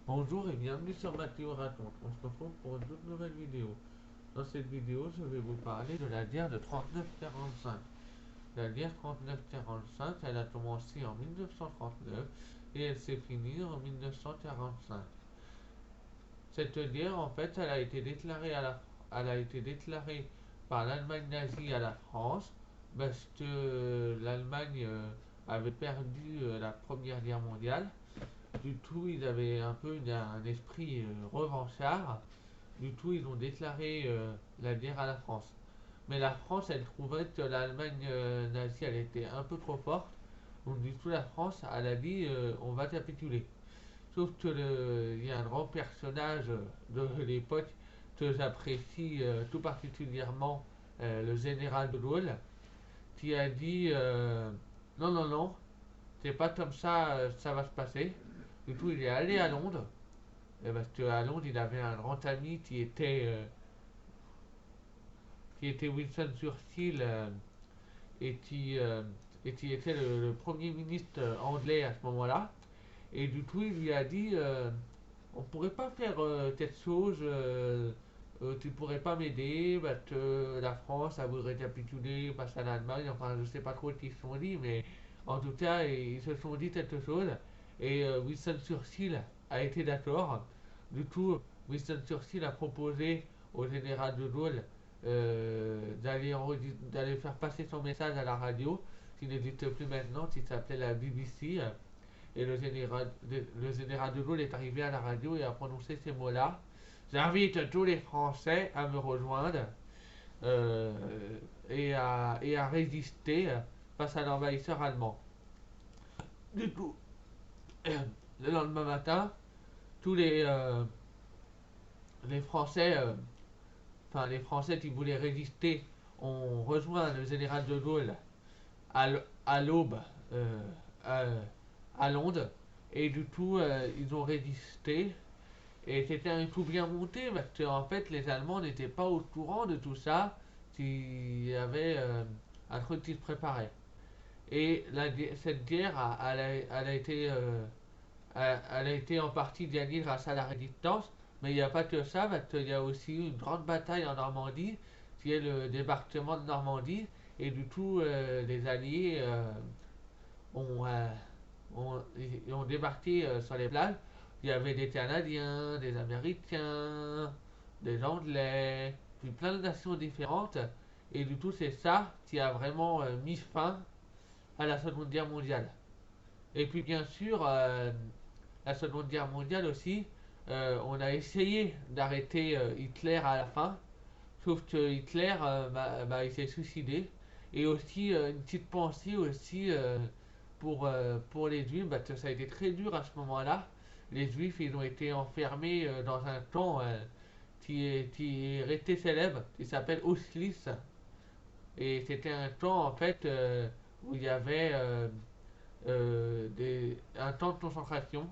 Bonjour et bienvenue sur Mathéo Raconte. On se retrouve pour une toute nouvelle vidéo. Dans cette vidéo, je vais vous parler de la guerre de 39-45. La guerre 39-45, elle a commencé en 1939 et elle s'est finie en 1945. Cette guerre, en fait, elle a été déclarée par l'Allemagne nazie à la France parce que l'Allemagne avait perdu la Première Guerre mondiale. Du tout, ils avaient un peu un esprit revanchard. Du tout, ils ont déclaré la guerre à la France. Mais la France, elle trouvait que l'Allemagne nazie, elle était un peu trop forte. Donc du tout, la France, elle a dit on va capituler. Sauf que il y a un grand personnage de l'époque que j'apprécie tout particulièrement, le général de Gaulle, qui a dit non, non, non, c'est pas comme ça, ça va se passer. Du coup, il est allé à Londres, parce qu'à Londres, il avait un grand ami qui était Winston Churchill, et, et qui était le premier ministre anglais à ce moment-là. Et du coup, il lui a dit on pourrait pas faire quelque chose, tu pourrais pas m'aider, parce que la France a voulu récapituler face à l'Allemagne, enfin, je sais pas trop ce qu'ils se sont dit, mais en tout cas, ils se sont dit quelque chose. Et Winston Churchill a été d'accord. Du coup, Winston Churchill a proposé au général de Gaulle d'aller faire passer son message à la radio, qui n'existe plus maintenant, qui s'appelait la BBC. Et le général de Gaulle est arrivé à la radio et a prononcé ces mots-là. J'invite tous les Français à me rejoindre euh, et à résister face à l'envahisseur allemand. Du coup, le lendemain matin, tous les Français, enfin les Français qui voulaient résister, ont rejoint le général de Gaulle à l'aube euh, à, à Londres. Et du coup, ils ont résisté. Et c'était un coup bien monté parce qu'en fait, les Allemands n'étaient pas au courant de tout ça. Il y avait un truc qui se préparait. Et cette guerre, elle a été en partie gagnée grâce à la résistance. Mais il n'y a pas que ça, parce qu'il y a aussi eu une grande bataille en Normandie, qui est le débarquement de Normandie. Et du coup, les Alliés ont, ont débarqué sur les plages. Il y avait des Canadiens, des Américains, des Anglais, puis plein de nations différentes. Et du coup, c'est ça qui a vraiment mis fin à la Seconde Guerre mondiale. Et puis, bien sûr, la Seconde Guerre mondiale aussi, on a essayé d'arrêter Hitler à la fin, sauf que Hitler, il s'est suicidé. Et aussi, une petite pensée aussi pour les Juifs, parce que ça a été très dur à ce moment-là. Les Juifs, ils ont été enfermés dans un camp qui est resté célèbre, qui s'appelle Auschwitz. Et c'était un camp, en fait, où il y avait un camp de concentration,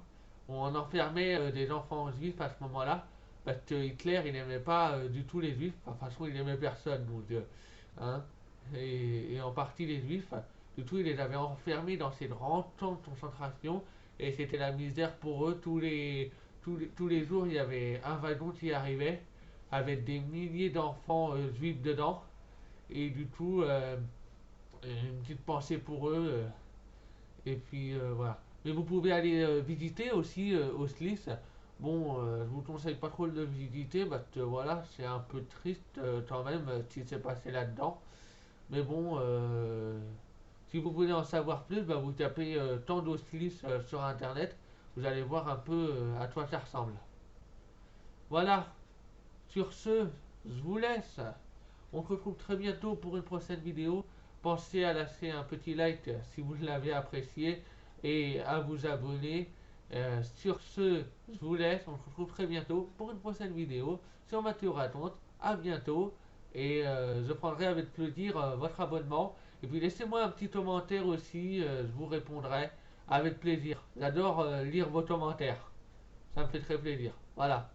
où on enfermait des enfants juifs à ce moment-là, parce que Hitler, il n'aimait pas du tout les juifs. Enfin, de toute façon, il n'aimait personne, donc, hein, et en partie les juifs. Du tout, il les avait enfermés dans ces grands camps de concentration, et c'était la misère pour eux. Tous les jours, il y avait un wagon qui arrivait, avec des milliers d'enfants juifs dedans, et du coup, une petite pensée pour eux. Et puis voilà. Mais vous pouvez aller visiter aussi Auschwitz. Bon, je vous conseille pas trop de le visiter parce que voilà, c'est un peu triste quand même ce qui s'est passé là-dedans. Mais bon, si vous voulez en savoir plus, bah, vous tapez tant d'Auschwitz sur internet. Vous allez voir un peu à quoi ça ressemble. Voilà, sur ce, je vous laisse. On se retrouve très bientôt pour une prochaine vidéo. Pensez à lâcher un petit like si vous l'avez apprécié et à vous abonner. Sur ce, je vous laisse. On se retrouve très bientôt pour une prochaine vidéo sur Mathieu Raconte. À bientôt et je prendrai avec plaisir votre abonnement. Et puis laissez-moi un petit commentaire aussi, je vous répondrai avec plaisir. J'adore lire vos commentaires. Ça me fait très plaisir. Voilà.